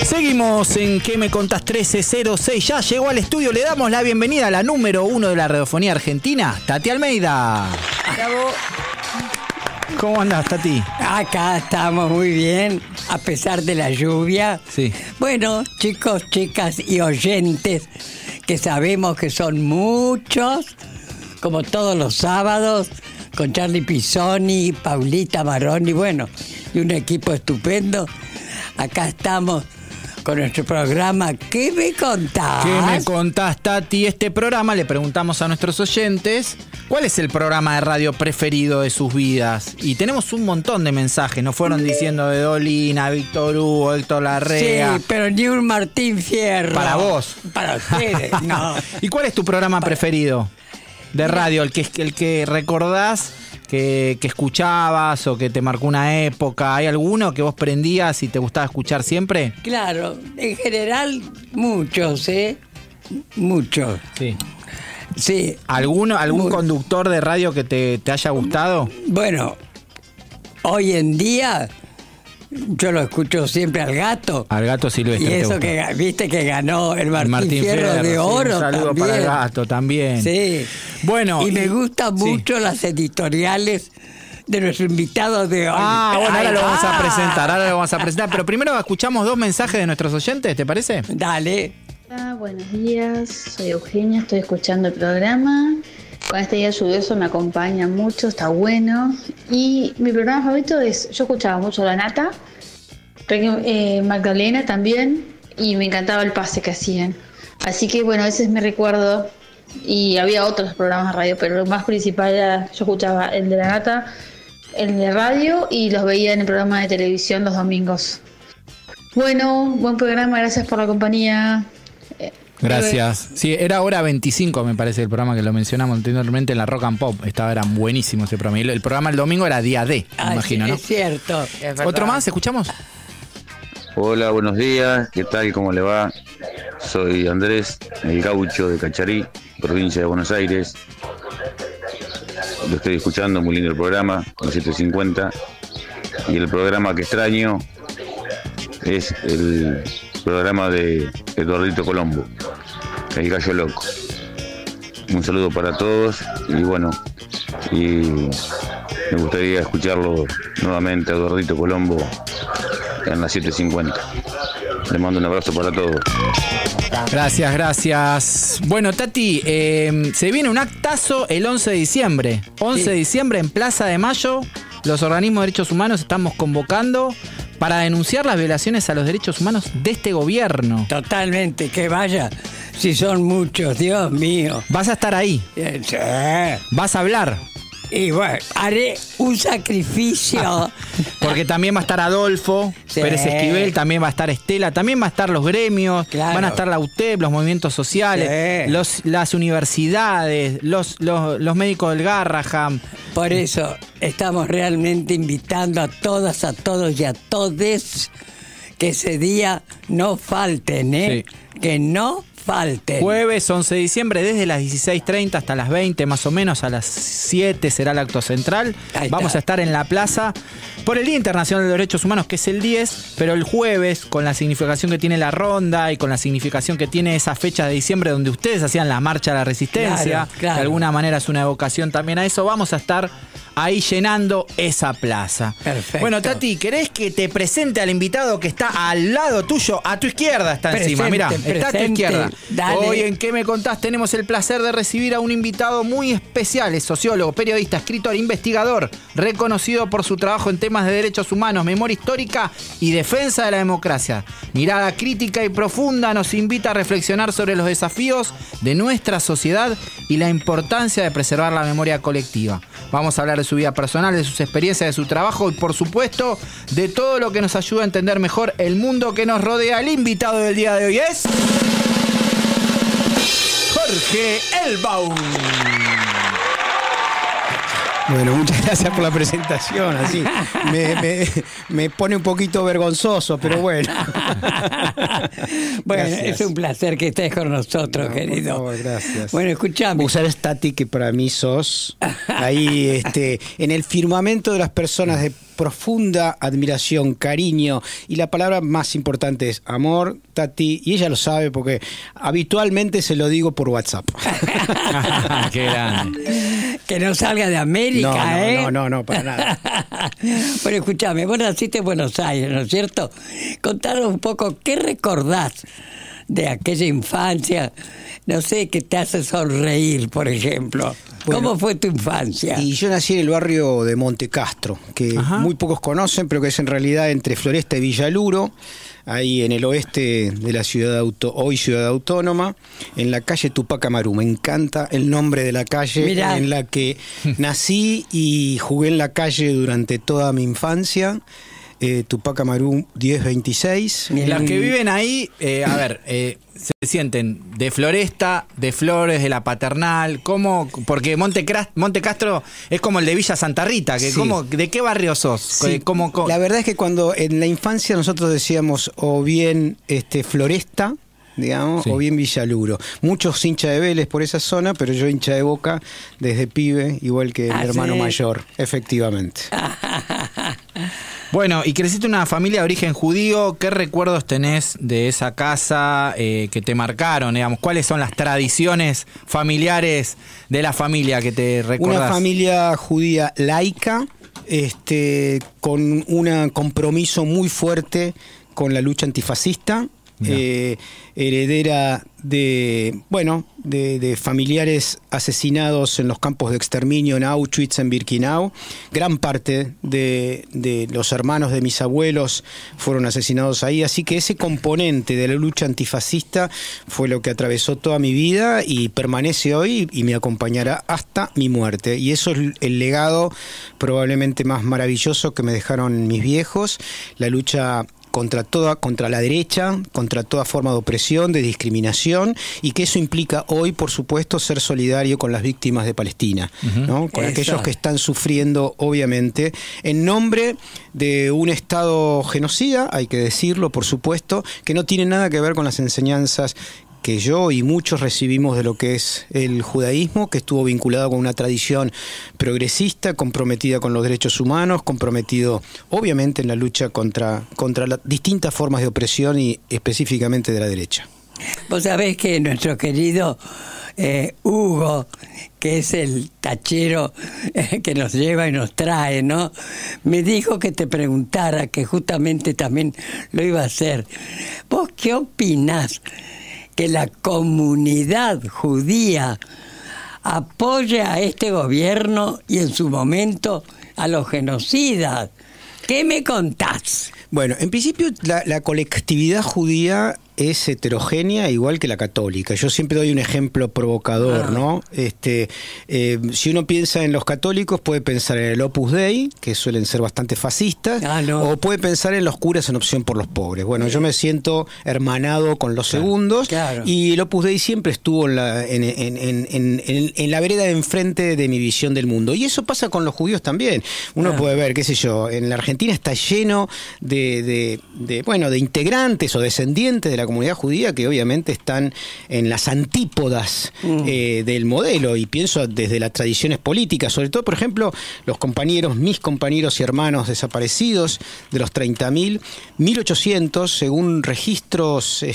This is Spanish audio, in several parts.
Seguimos en ¿Qué me contás? 1306. Ya llegó al estudio. Le damos la bienvenida a la número 1 de la radiofonía argentina, Tati Almeida. Bravo. ¿Cómo andás, Tati? Acá estamos muy bien, a pesar de la lluvia. Sí. Bueno, chicos, chicas y oyentes, que sabemos que son muchos, como todos los sábados, con Charlie Pisoni, Paulita Maroni, bueno, y un equipo estupendo. Acá estamos con nuestro programa ¿Qué me contás? ¿Qué me contás, Tati? Este programa le preguntamos a nuestros oyentes cuál es el programa de radio preferido de sus vidas. Y tenemos un montón de mensajes. Nos fueron diciendo de Dolina, Víctor Hugo, Héctor Larrea. Sí, pero ni un Martín Fierro. Para vos. Para ustedes, no. ¿Y cuál es tu programa preferido de radio? El que recordás que escuchabas o que te marcó una época. ¿Hay alguno que vos prendías y te gustaba escuchar siempre? Claro, en general muchos, muchos. Sí. Sí. ¿Algún conductor de radio que te haya gustado? Bueno, hoy en día yo lo escucho siempre al Gato. Al Gato Silvestre. Y eso que viste que ganó el Martín Fierro de Oro. Sí, un saludo también. para el Gato también. Sí. Bueno. Y me gustan mucho las editoriales de nuestro invitado de hoy. Bueno, ahora lo vamos a presentar. Pero primero escuchamos 2 mensajes de nuestros oyentes, ¿te parece? Dale. Hola, buenos días, soy Eugenia, estoy escuchando el programa. Con este día lluvioso me acompaña mucho, está bueno. Y mi programa favorito es, yo escuchaba mucho La Nata, Magdalena también, y me encantaba el pase que hacían. Así que bueno, ese es mi recuerdo. Y había otros programas de radio, pero lo más principal era, yo escuchaba el de La Nata, el de radio, y los veía en el programa de televisión los domingos. Bueno, buen programa, gracias por la compañía. Gracias. Sí, era hora 25, me parece, el programa que lo mencionamos anteriormente en la Rock and Pop. Era buenísimo ese programa. Y el programa el domingo era Día D, me imagino, sí, ¿no? Es cierto. Es ¿Otro más? ¿Escuchamos? Hola, buenos días. ¿Qué tal? ¿Cómo le va? Soy Andrés, el gaucho de Cacharí, provincia de Buenos Aires. Lo estoy escuchando, muy lindo el programa, con 750. Y el programa que extraño es el programa de Eduardito Colombo, El Gallo Loco. Un saludo para todos y bueno, y me gustaría escucharlo nuevamente a Eduardito Colombo en las 7:50. Le mando un abrazo para todos. Gracias. Bueno, Tati, se viene un actazo el 11 de diciembre. 11 de diciembre en Plaza de Mayo, los organismos de derechos humanos estamos convocando para denunciar las violaciones a los derechos humanos de este gobierno. Totalmente, que vaya, si son muchos, Dios mío. Vas a estar ahí. Sí. Vas a hablar. Y bueno, haré un sacrificio. Porque también va a estar Adolfo Pérez Esquivel, también va a estar Estela, también va a estar los gremios, van a estar la UTEP, los movimientos sociales, las universidades, los médicos del Garraham. Por eso estamos realmente invitando a todas, a todos y a todes que ese día no falten, Sí. Que no falten. Jueves 11 de diciembre, desde las 16:30 hasta las 20, más o menos, a las 7 será el acto central. Vamos a estar en la plaza por el Día Internacional de los Derechos Humanos, que es el 10, pero el jueves, con la significación que tiene la ronda y con la significación que tiene esa fecha de diciembre donde ustedes hacían la Marcha a la Resistencia, claro. de alguna manera es una evocación también a eso, vamos a estar ahí llenando esa plaza. Perfecto. Bueno, Tati, ¿querés que te presente al invitado que está al lado tuyo? A tu izquierda está encima, mirá, está a tu izquierda. Dale. Hoy en ¿Qué me contás? Tenemos el placer de recibir a un invitado muy especial. Es sociólogo, periodista, escritor, investigador, reconocido por su trabajo en temas de derechos humanos, memoria histórica y defensa de la democracia. Mirada crítica y profunda nos invita a reflexionar sobre los desafíos de nuestra sociedad y la importancia de preservar la memoria colectiva. Vamos a hablar de su vida personal, de sus experiencias, de su trabajo y, por supuesto, de todo lo que nos ayuda a entender mejor el mundo que nos rodea. El invitado del día de hoy es Jorge Elbaum. Bueno, muchas gracias por la presentación. Así me pone un poquito vergonzoso, pero bueno. Bueno, Gracias. es un placer que estés con nosotros, No, querido. por favor, gracias. Bueno, escuchame. Vos sabés, Tati, que para mí sos ahí en el firmamento de las personas de profunda admiración, cariño, y la palabra más importante es amor, Tati, y ella lo sabe porque habitualmente se lo digo por WhatsApp. Qué grande. Que no salga de América, No, para nada. Bueno, escúchame, vos naciste en Buenos Aires, ¿no es cierto? Contanos un poco, ¿qué recordás de aquella infancia? No sé, que te hace sonreír, por ejemplo. Bueno, ¿Cómo fue tu infancia? Y yo nací en el barrio de Monte Castro, que muy pocos conocen, pero que es en realidad entre Floresta y Villaluro, ahí en el oeste de la hoy ciudad autónoma, en la calle Tupac Amaru. Me encanta el nombre de la calle. Mirá. En la que nací y jugué en la calle durante toda mi infancia. Tupac Amaru 1026. Las que viven ahí, se sienten de Floresta, de Flores, de la Paternal, ¿cómo? Porque Monte Castro es como el de Villa Santa Rita, que Sí. ¿de qué barrio sos? Sí. ¿Cómo? La verdad es que cuando en la infancia nosotros decíamos o bien Floresta, digamos, Sí. o bien Villaluro. Muchos hinchas de Vélez por esa zona, pero yo hincha de Boca desde pibe, igual que mi hermano ¿sí? mayor, efectivamente. Bueno, y creciste en una familia de origen judío. ¿Qué recuerdos tenés de esa casa que te marcaron? Digamos, ¿cuáles son las tradiciones familiares de la familia que te recordás? Una familia judía laica, con un compromiso muy fuerte con la lucha antifascista, heredera de familiares asesinados en los campos de exterminio en Auschwitz, en Birkenau. Gran parte de los hermanos de mis abuelos fueron asesinados ahí, así que ese componente de la lucha antifascista fue lo que atravesó toda mi vida y permanece hoy y me acompañará hasta mi muerte. Y eso es el legado probablemente más maravilloso que me dejaron mis viejos, la lucha contra la derecha, contra toda forma de opresión, de discriminación, y que eso implica hoy, por supuesto, ser solidario con las víctimas de Palestina, ¿no? Con Eso. aquellos que están sufriendo, obviamente, en nombre de un Estado genocida, hay que decirlo, por supuesto, que no tiene nada que ver con las enseñanzas que yo y muchos recibimos de lo que es el judaísmo, que estuvo vinculado con una tradición progresista, comprometida con los derechos humanos, comprometido obviamente en la lucha contra las distintas formas de opresión y específicamente de la derecha. Vos sabés que nuestro querido Hugo, que es el tachero que nos lleva y nos trae, ¿no? Me dijo que te preguntara, que justamente también lo iba a hacer. ¿Vos qué opinás que la comunidad judía apoye a este gobierno y en su momento a los genocidas? ¿Qué me contás? Bueno, en principio la colectividad judía es heterogénea igual que la católica. Yo siempre doy un ejemplo provocador, ¿no? Si uno piensa en los católicos puede pensar en el Opus Dei, que suelen ser bastante fascistas, o puede pensar en los curas en opción por los pobres. Bueno, yo me siento hermanado con los segundos, y el Opus Dei siempre estuvo en la vereda de enfrente de mi visión del mundo. Y eso pasa con los judíos también. Uno puede ver, qué sé yo, en la Argentina está lleno de integrantes o descendientes de la comunidad judía que obviamente están en las antípodas del modelo, y pienso desde las tradiciones políticas, sobre todo, por ejemplo, mis compañeros y hermanos desaparecidos de los 30.000, 1.800, según registros,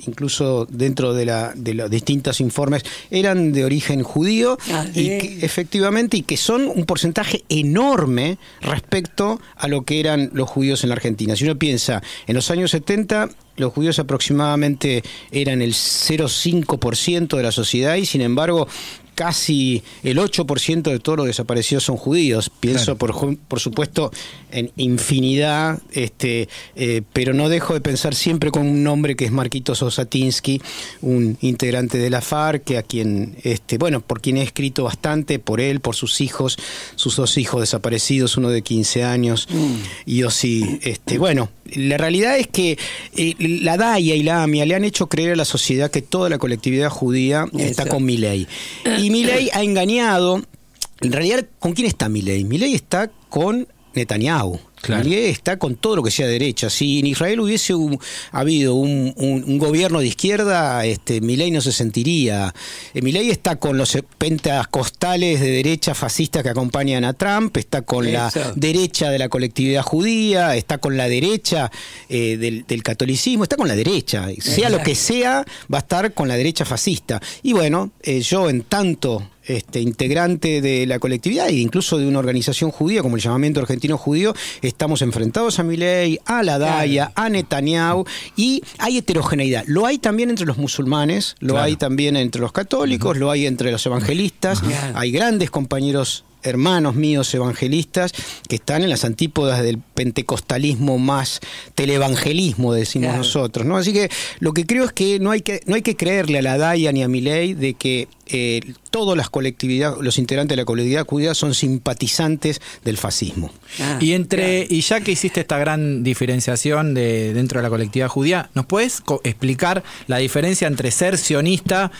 incluso dentro de los distintos informes, eran de origen judío, efectivamente, y que son un porcentaje enorme respecto a lo que eran los judíos en la Argentina. Si uno piensa, en los años 70, los judíos aproximadamente eran el 0,5% de la sociedad, y sin embargo casi el 8% de todos los desaparecidos son judíos. Pienso, por supuesto, en infinidad, pero no dejo de pensar siempre con un nombre que es Marquitos Osatinsky, un integrante de la FARC, a quien, por quien he escrito bastante, por él, por sus hijos, sus dos hijos desaparecidos, uno de 15 años, y Osi. La realidad es que la DAIA y la AMIA le han hecho creer a la sociedad que toda la colectividad judía está con Milei. Y Milei ha engañado en realidad, ¿con quién está Milei? Milei está con Netanyahu. Claro. Milei está con todo lo que sea derecha. Si en Israel hubiese habido un gobierno de izquierda, Milei no se sentiría. Milei está con los pentecostales de derecha fascistas que acompañan a Trump, está con la derecha de la colectividad judía, está con la derecha del catolicismo, está con la derecha. Sea lo que sea, va a estar con la derecha fascista. Y bueno, yo en tanto integrante de la colectividad e incluso de una organización judía como el Llamamiento Argentino Judío, estamos enfrentados a Milei, a la Daya, a Netanyahu, y hay heterogeneidad. Lo hay también entre los musulmanes, lo hay también entre los católicos, lo hay entre los evangelistas, hay grandes compañeros, hermanos míos evangelistas que están en las antípodas del pentecostalismo más televangelismo, decimos nosotros, ¿no? Así que lo que creo es que no hay que creerle a la Daya ni a Milei de que todas las colectividades, los integrantes de la colectividad judía son simpatizantes del fascismo. Y ya que hiciste esta gran diferenciación dentro de la colectividad judía, ¿nos puedes explicar la diferencia entre ser sionista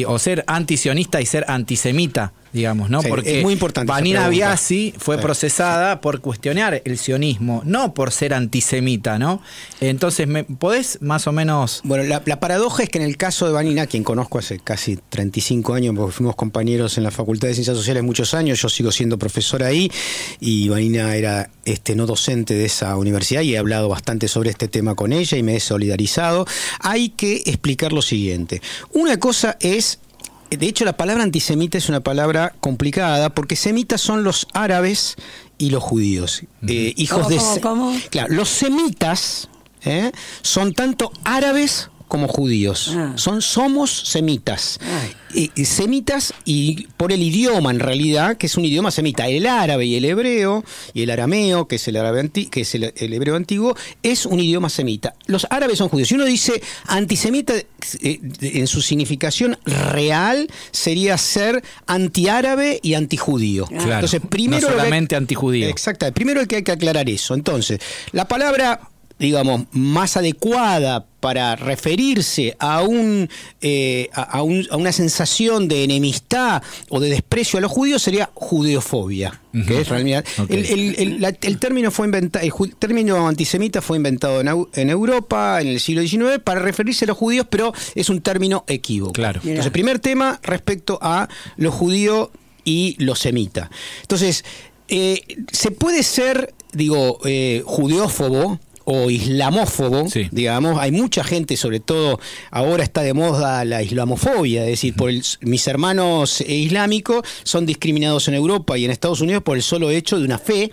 o ser antisionista y ser antisemita? Digamos, ¿no? Sí, porque es muy importante Vanina Biasi fue procesada por cuestionar el sionismo, no por ser antisemita, ¿no? Entonces, ¿me podés más o menos...? Bueno, la paradoja es que en el caso de Vanina, quien conozco hace casi 35 años, porque fuimos compañeros en la Facultad de Ciencias Sociales muchos años, yo sigo siendo profesor ahí, y Vanina era no docente de esa universidad, y he hablado bastante sobre este tema con ella y me he solidarizado. Hay que explicar lo siguiente. Una cosa es... De hecho, la palabra antisemita es una palabra complicada porque semitas son los árabes y los judíos. ¿Cómo? Claro, los semitas son tanto árabes como judíos. Somos semitas. Semitas y por el idioma en realidad, que es un idioma semita. El árabe y el hebreo y el arameo, que es el árabe el hebreo antiguo, es un idioma semita. Los árabes son judíos. Si uno dice antisemita, en su significación real sería ser antiárabe y antijudío. Claro. Entonces, primero no solamente antijudío. Exacto. Primero hay que aclarar eso. Entonces, la palabra, digamos, más adecuada para referirse a una sensación de enemistad o de desprecio a los judíos sería judeofobia. Que es realmente el término fue inventado, el término antisemita fue inventado en Europa en el siglo XIX para referirse a los judíos, pero es un término equívoco. Claro. Entonces, primer tema respecto a lo judío y lo semita. Entonces, se puede ser, judeófobo o islamófobo, digamos. Hay mucha gente, sobre todo ahora está de moda la islamofobia, es decir, mis hermanos islámicos son discriminados en Europa y en Estados Unidos por el solo hecho de una fe,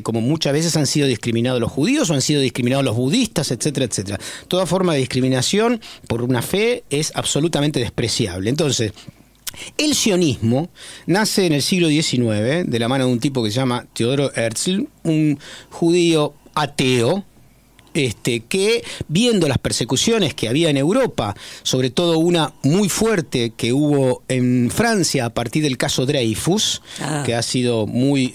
como muchas veces han sido discriminados los judíos o han sido discriminados los budistas, etcétera, etcétera. Toda forma de discriminación por una fe es absolutamente despreciable. Entonces, el sionismo nace en el siglo XIX de la mano de un tipo que se llama Teodoro Herzl, un judío ateo, que viendo las persecuciones que había en Europa, sobre todo una muy fuerte que hubo en Francia a partir del caso Dreyfus, que ha sido muy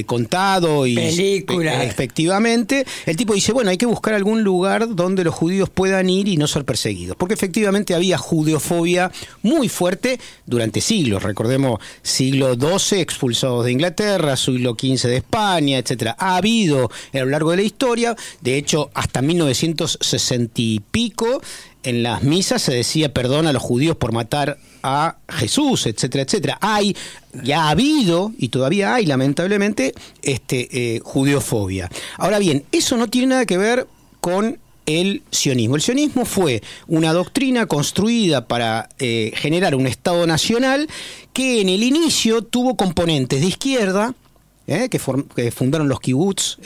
contado y película. Efectivamente, el tipo dice, bueno, hay que buscar algún lugar donde los judíos puedan ir y no ser perseguidos, porque efectivamente había judeofobia muy fuerte durante siglos. Recordemos, siglo XII expulsados de Inglaterra, siglo XV de España, etcétera. Ha habido a lo largo de la historia, de hecho, hasta 1960 y pico, en las misas se decía perdón a los judíos por matar a Jesús, etcétera, etcétera. Ya ha habido, y todavía hay, lamentablemente, judeofobia. Ahora bien, eso no tiene nada que ver con el sionismo. El sionismo fue una doctrina construida para generar un Estado nacional que en el inicio tuvo componentes de izquierda, que fundaron los kibbutz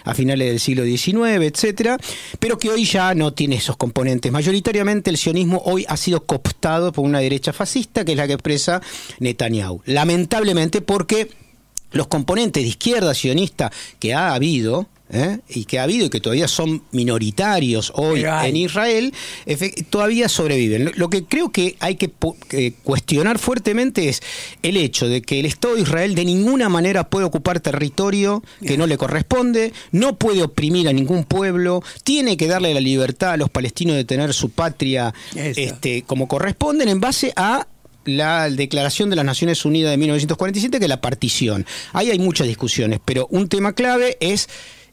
a finales del siglo XIX, etcétera, pero que hoy ya no tiene esos componentes. Mayoritariamente el sionismo hoy ha sido cooptado por una derecha fascista, que es la que expresa Netanyahu. Lamentablemente, porque los componentes de izquierda sionista que ha habido, y que todavía son minoritarios hoy en Israel, todavía sobreviven. Lo que creo que hay que cuestionar fuertemente es el hecho de que el Estado de Israel de ninguna manera puede ocupar territorio que no le corresponde, no puede oprimir a ningún pueblo, tiene que darle la libertad a los palestinos de tener su patria como corresponden en base a la Declaración de las Naciones Unidas de 1947, que es la partición. Ahí hay muchas discusiones, pero un tema clave es,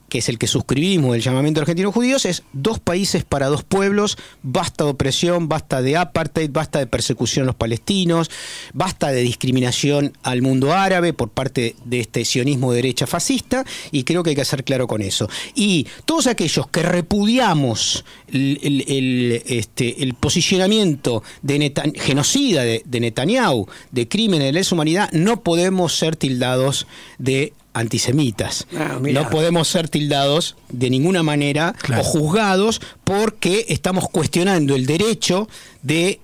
que es el que suscribimos del llamamiento de argentinos judíos, es 2 países para 2 pueblos, basta de opresión, basta de apartheid, basta de persecución a los palestinos, basta de discriminación al mundo árabe por parte de este sionismo de derecha fascista, y creo que hay que ser claro con eso. Y todos aquellos que repudiamos el posicionamiento de genocida de Netanyahu, de crímenes de lesa humanidad, no podemos ser tildados de antisemitas. No podemos ser tildados de ninguna manera, claro, o juzgados porque estamos cuestionando el derecho de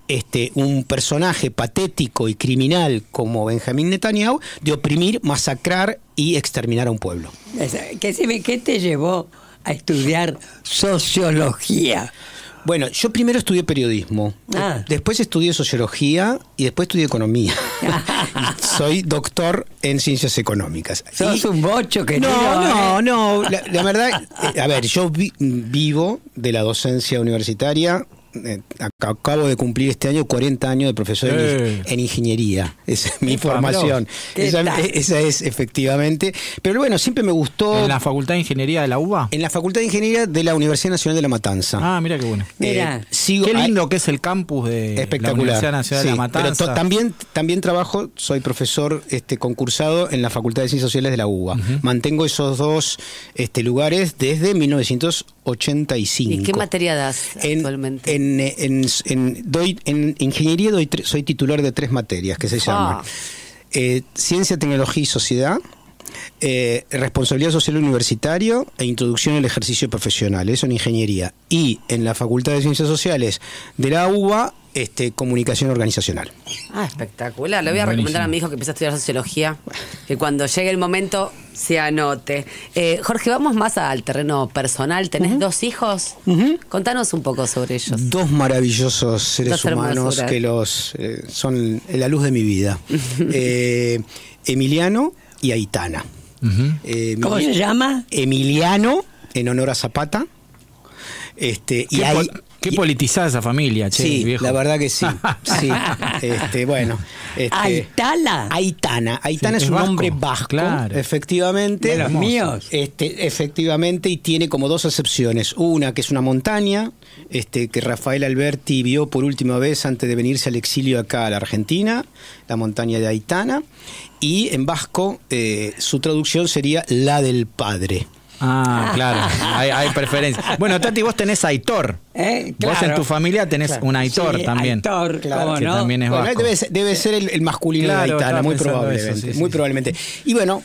un personaje patético y criminal como Benjamín Netanyahu de oprimir, masacrar y exterminar a un pueblo. ¿Qué te llevó a estudiar sociología? Bueno, yo primero estudié periodismo, después estudié sociología y después estudié economía. Soy doctor en ciencias económicas. Sos un bocho, querido. No, la verdad, a ver, yo vivo de la docencia universitaria. Acabo de cumplir este año 40 años de profesor en ingeniería. Esa es mi formación. Esa es efectivamente. Pero bueno, siempre me gustó. ¿En la Facultad de Ingeniería de la UBA? En la Facultad de Ingeniería de la Universidad Nacional de La Matanza. Ah, mira qué bueno. Qué lindo que es el campus de la Universidad Nacional de La Matanza. Pero también trabajo, soy profesor concursado en la Facultad de Ciencias Sociales de la UBA. Mantengo esos 2 lugares desde 1985. ¿Y qué materia das actualmente? En ingeniería soy titular de 3 materias que se llaman Ciencia, Tecnología y Sociedad, Responsabilidad Social Universitaria e Introducción al Ejercicio Profesional. Eso en ingeniería. Y en la Facultad de Ciencias Sociales de la UBA, comunicación organizacional. Espectacular. Le voy a recomendar a mi hijo que empiece a estudiar sociología, que cuando llegue el momento se anote. Jorge, vamos más al terreno personal. ¿Tenés 2 hijos? Contanos un poco sobre ellos. 2 maravillosos seres humanos que son la luz de mi vida. Emiliano y Aitana. ¿Cómo se llama? Emiliano, en honor a Zapata. Qué politizada esa familia, che, sí, viejo. La verdad que sí. Bueno. Aitana. Aitana es un nombre vasco, claro, efectivamente. De los míos. Efectivamente, y tiene como 2 acepciones. Una que es una montaña, que Rafael Alberti vio por última vez antes de venirse al exilio acá a la Argentina, la montaña de Aitana. Y en vasco, su traducción sería la del padre. Claro, hay preferencia. Bueno, Tati, vos tenés Aitor. Claro. Vos en tu familia tenés un Aitor también. Aitor, claro, que también es vasco. Debe ser el masculino de Aitana, muy probablemente. Eso, sí. Muy probablemente. Y bueno,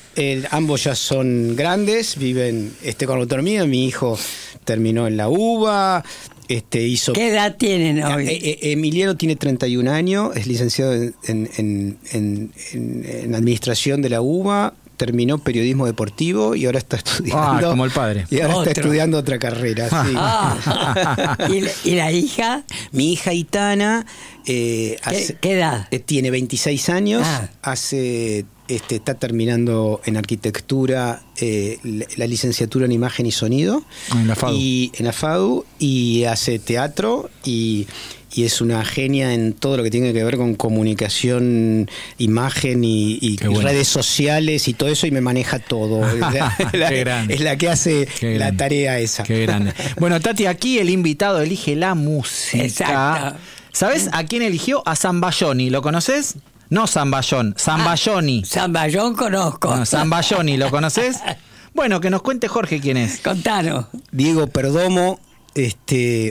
ambos ya son grandes, viven con autonomía. Mi hijo terminó en la UBA. ¿Qué edad tienen hoy? Emiliano tiene 31 años, es licenciado en Administración de la UBA. Terminó periodismo deportivo y ahora está estudiando. Como el padre. Y ahora está estudiando otra carrera. Sí. ¿Y la hija? Mi hija Aitana ¿Qué edad? Tiene 26 años. Está terminando en arquitectura la licenciatura en imagen y sonido. En la FADU. En la FADU, y hace teatro y es una genia en todo lo que tiene que ver con comunicación, imagen y redes sociales y todo eso, y me maneja todo. Es la que hace la tarea esa. Qué grande. Bueno, Tati, aquí el invitado elige la música. Exacto. ¿Sabes a quién eligió? A Zambayoni. ¿Lo conoces? No Zamballón, Zambayoni. Zamballón conozco. No, Zambayoni, ¿lo conoces? Bueno, que nos cuente Jorge quién es. Contanos. Diego Perdomo.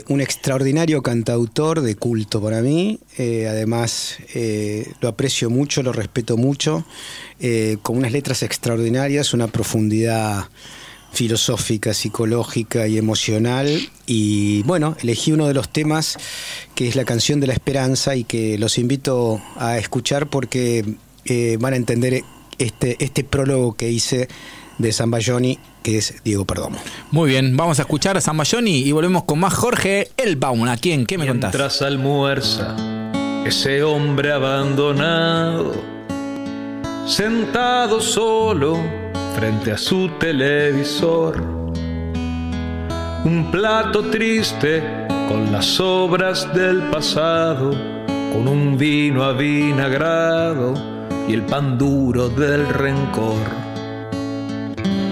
Un extraordinario cantautor de culto para mí, además lo aprecio mucho, lo respeto mucho, con unas letras extraordinarias, una profundidad filosófica, psicológica y emocional. Y bueno, elegí uno de los temas que es la canción de la esperanza y que los invito a escuchar porque van a entender este prólogo que hice de Zambayoni, que es Diego Perdomo. Muy bien, vamos a escuchar a Zambayoni y volvemos con más Jorge Elbaum. ¿A quién? ¿Qué me contás? Mientras almuerza ese hombre abandonado, sentado solo frente a su televisor, un plato triste con las obras del pasado con un vino avinagrado y el pan duro del rencor.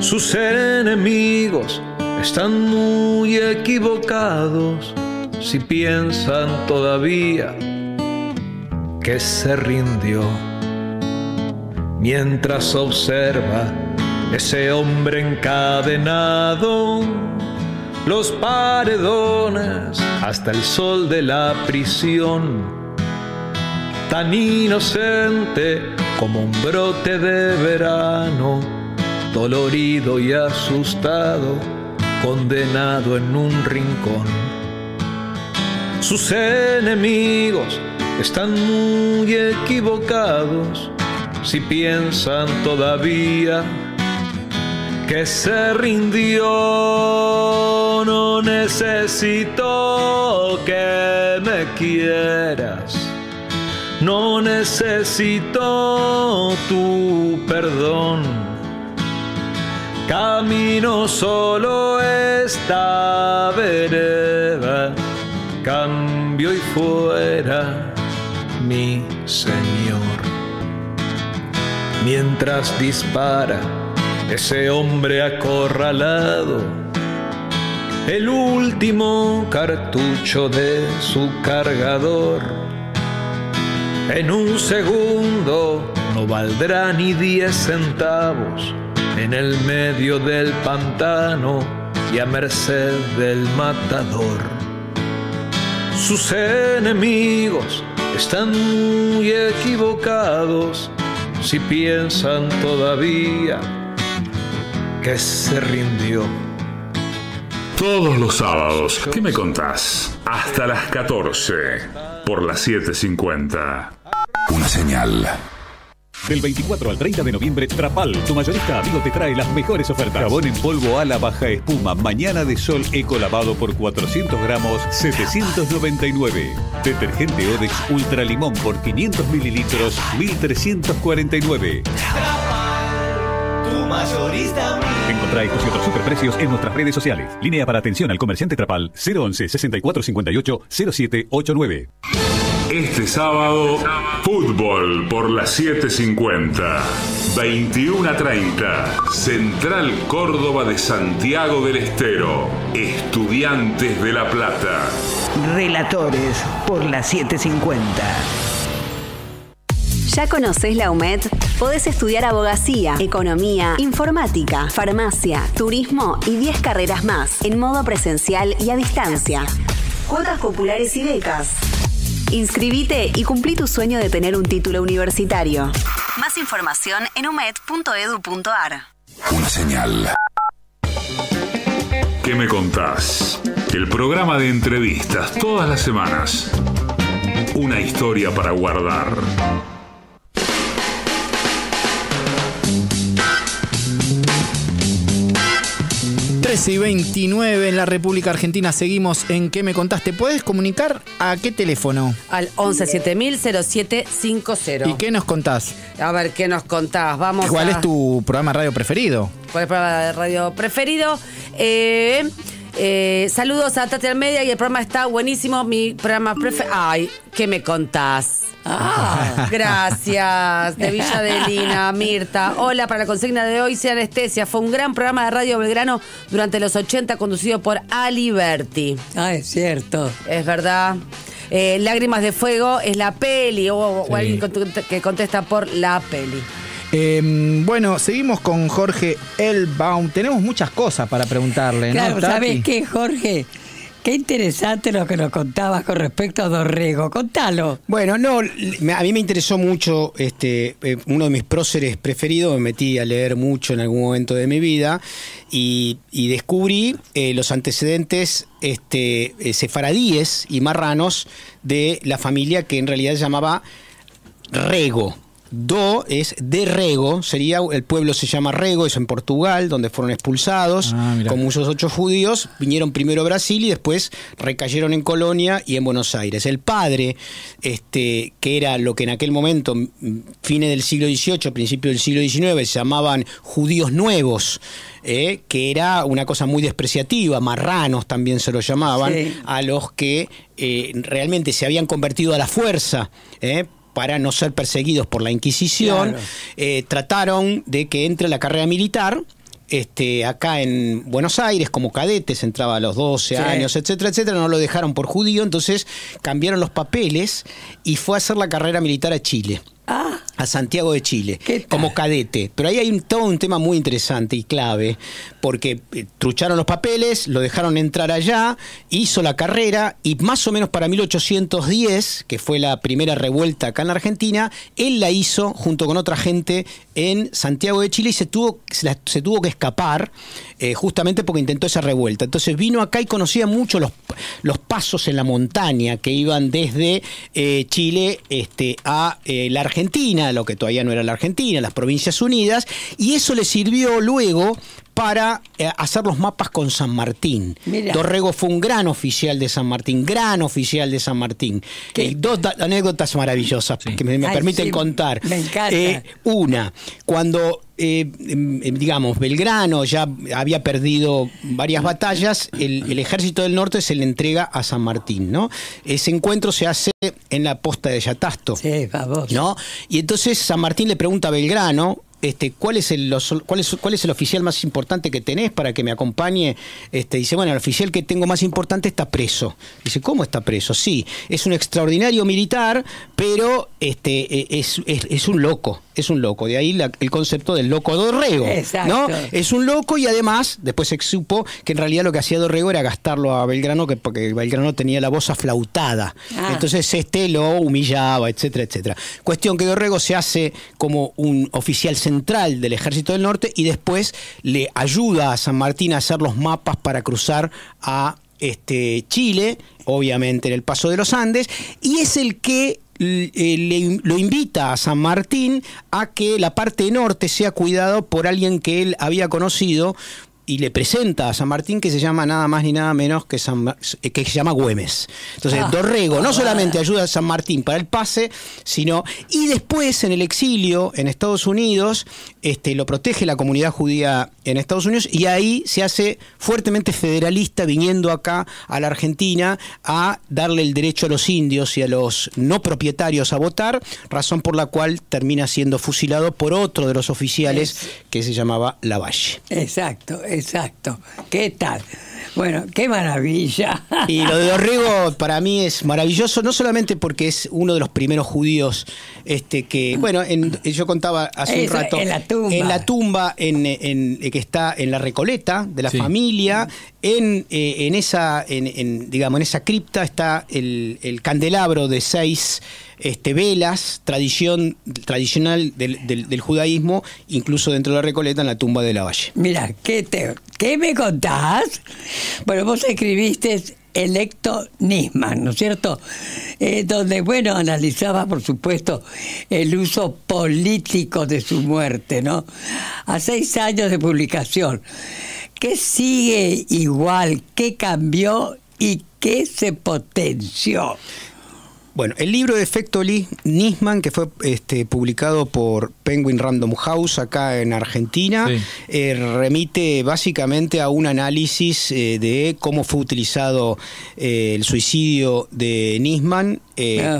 Sus enemigos están muy equivocados si piensan todavía que se rindió. Mientras observa ese hombre encadenado, los paredones hasta el sol de la prisión, tan inocente como un brote de verano, dolorido y asustado, condenado en un rincón. Sus enemigos están muy equivocados si piensan todavía que se rindió. No necesito que me quieras, no necesito tu perdón. Camino solo esta vereda, cambio y fuera mi Señor. Mientras dispara ese hombre acorralado el último cartucho de su cargador, en un segundo no valdrá ni 10 centavos, en el medio del pantano y a merced del matador. Sus enemigos están muy equivocados si piensan todavía que se rindió. Todos los sábados, ¿qué me contás? Hasta las 14, por las 7:50. Una señal. Del 24 al 30 de noviembre, Trapal, tu mayorista amigo, te trae las mejores ofertas. Jabón en polvo ala baja espuma, Mañana de Sol Eco lavado por 400 gramos, 799. Detergente Odex Ultra Limón por 500 mililitros, 1349. Tu mayorista amigo. Encontrá estos y otros superprecios en nuestras redes sociales. Línea para atención al comerciante Trapal, 011 6458 0789. Este sábado, fútbol por las 7:50. 21:30. Central Córdoba de Santiago del Estero. Estudiantes de La Plata. Relatores por las 7:50. ¿Ya conocés la UMED? Podés estudiar abogacía, economía, informática, farmacia, turismo y 10 carreras más en modo presencial y a distancia. Cuotas populares y becas. Inscribite y cumplí tu sueño de tener un título universitario. Más información en umed.edu.ar. Una señal. ¿Qué me contás? El programa de entrevistas todas las semanas. Una historia para guardar. 13:29 en la República Argentina. Seguimos en ¿Qué me contaste? ¿Puedes comunicar a qué teléfono? Al 117000-0750. ¿Y qué nos contás? A ver, ¿qué nos contás? ¿Cuál es tu programa de radio preferido? ¿Cuál es el programa de radio preferido? Saludos a Tati Almeida y el programa está buenísimo. Mi programa preferido. Ay, ¿qué me contás? Gracias, de Villa Adelina, Mirta. Hola, para la consigna de hoy, Sin Anestesia. Fue un gran programa de Radio Belgrano durante los 80, conducido por Ali Berti. Es cierto. Es verdad. Lágrimas de Fuego es la peli, o alguien que contesta por la peli. Bueno, seguimos con Jorge Elbaum. Tenemos muchas cosas para preguntarle, claro, ¿no, Tati? ¿Sabes qué, Jorge? Qué interesante lo que nos contabas con respecto a Dorrego. Contalo. Bueno, no, a mí me interesó mucho uno de mis próceres preferidos. Me metí a leer mucho en algún momento de mi vida y descubrí los antecedentes sefaradíes y marranos de la familia que en realidad se llamaba Rego. Do es de Rego, sería, el pueblo se llama Rego, eso en Portugal, donde fueron expulsados, con muchos 8 judíos, vinieron primero a Brasil y después recayeron en Colonia y en Buenos Aires. El padre, que era lo que en aquel momento, fines del siglo XVIII, principio del siglo XIX, se llamaban judíos nuevos, que era una cosa muy despreciativa, marranos también se lo llamaban, a los que realmente se habían convertido a la fuerza, para no ser perseguidos por la Inquisición, trataron de que entre la carrera militar. Acá en Buenos Aires, como cadetes, entraba a los 12 años, etcétera, etcétera, no lo dejaron por judío, entonces cambiaron los papeles y fue a hacer la carrera militar a Chile. A Santiago de Chile, como cadete. Pero ahí hay todo un tema muy interesante y clave, porque trucharon los papeles, lo dejaron entrar allá, hizo la carrera, y más o menos para 1810, que fue la primera revuelta acá en la Argentina, él la hizo junto con otra gente en Santiago de Chile y se tuvo que escapar, justamente porque intentó esa revuelta. Entonces vino acá y conocía mucho los pasos en la montaña que iban desde Chile a la Argentina, lo que todavía no era la Argentina, las Provincias Unidas, y eso le sirvió luego para hacer los mapas con San Martín. Mira. Dorrego fue un gran oficial de San Martín. Dos anécdotas maravillosas que me permiten contar. Me encanta. Una, cuando digamos, Belgrano ya había perdido varias batallas, el ejército del norte se le entrega a San Martín, ¿no? Ese encuentro se hace en la posta de Yatasto. Sí, famoso. ¿No? Y entonces San Martín le pregunta a Belgrano, ¿cuál es el oficial más importante que tenés para que me acompañe? Dice, bueno, el oficial que tengo más importante está preso. Dice, ¿cómo está preso? Sí, es un extraordinario militar, pero es un loco. Es un loco, de ahí el concepto del loco Dorrego. Exacto. ¿No? Es un loco y además, después se supo que en realidad lo que hacía Dorrego era gastarlo a Belgrano, porque Belgrano tenía la voz aflautada. Entonces lo humillaba, etcétera, etcétera. Cuestión que Dorrego se hace como un oficial central del Ejército del Norte y después le ayuda a San Martín a hacer los mapas para cruzar a Chile, obviamente en el Paso de los Andes, y es el que lo invita a San Martín a que la parte norte sea cuidado por alguien que él había conocido, y le presenta a San Martín, que se llama nada más ni nada menos que se llama Güemes. Entonces Dorrego no solamente ayuda a San Martín para el pase, sino, y después en el exilio en Estados Unidos, lo protege la comunidad judía en Estados Unidos, y ahí se hace fuertemente federalista, viniendo acá a la Argentina a darle el derecho a los indios y a los no propietarios a votar, razón por la cual termina siendo fusilado por otro de los oficiales que se llamaba Lavalle. Exacto. ¿Qué tal? Bueno, qué maravilla. Y lo de Dorrego para mí es maravilloso, no solamente porque es uno de los primeros judíos que, bueno, yo contaba hace un rato, en la tumba que está en la Recoleta de la familia, en esa cripta está el candelabro de 6 velas, tradicional del judaísmo, incluso dentro de la Recoleta, en la tumba de Lavalle. Mira, ¿qué me contás? Bueno, vos escribiste Electo Nisman, ¿no es cierto? Donde, bueno, analizaba, por supuesto, el uso político de su muerte, ¿no? A 6 años de publicación. ¿Qué sigue igual? ¿Qué cambió? ¿Y qué se potenció? Bueno, el libro de Efecto Nisman, que fue publicado por Penguin Random House acá en Argentina, remite básicamente a un análisis de cómo fue utilizado el suicidio de Nisman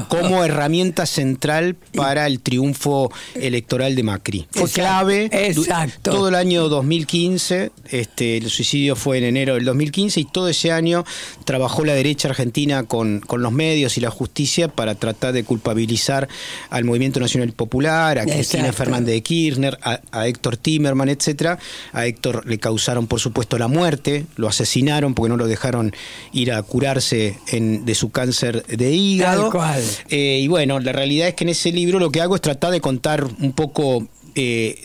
como herramienta central para el triunfo electoral de Macri. Fue clave. Exacto. Todo el año 2015, el suicidio fue en enero del 2015, y todo ese año trabajó la derecha argentina con los medios y la justicia para tratar de culpabilizar al Movimiento Nacional Popular, a Cristina Fernández de Kirchner, a Héctor Timerman, etcétera. A Héctor le causaron, por supuesto, la muerte, lo asesinaron porque no lo dejaron ir a curarse de su cáncer de hígado. Tal cual. Y bueno, la realidad es que en ese libro lo que hago es tratar de contar un poco el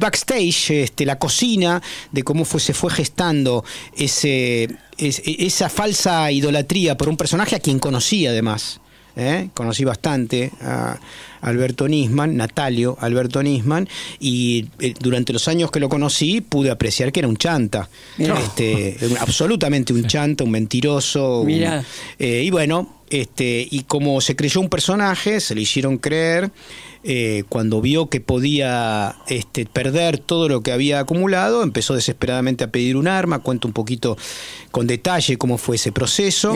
backstage, la cocina de cómo se fue gestando esa falsa idolatría por un personaje a quien conocía además. conocí bastante a Alberto Nisman, Natalio Alberto Nisman, y durante los años que lo conocí pude apreciar que era un chanta, absolutamente un chanta, un mentiroso, y bueno, y como se creyó un personaje, se le hicieron creer. Cuando vio que podía perder todo lo que había acumulado, empezó desesperadamente a pedir un arma. Cuento un poquito con detalle cómo fue ese proceso,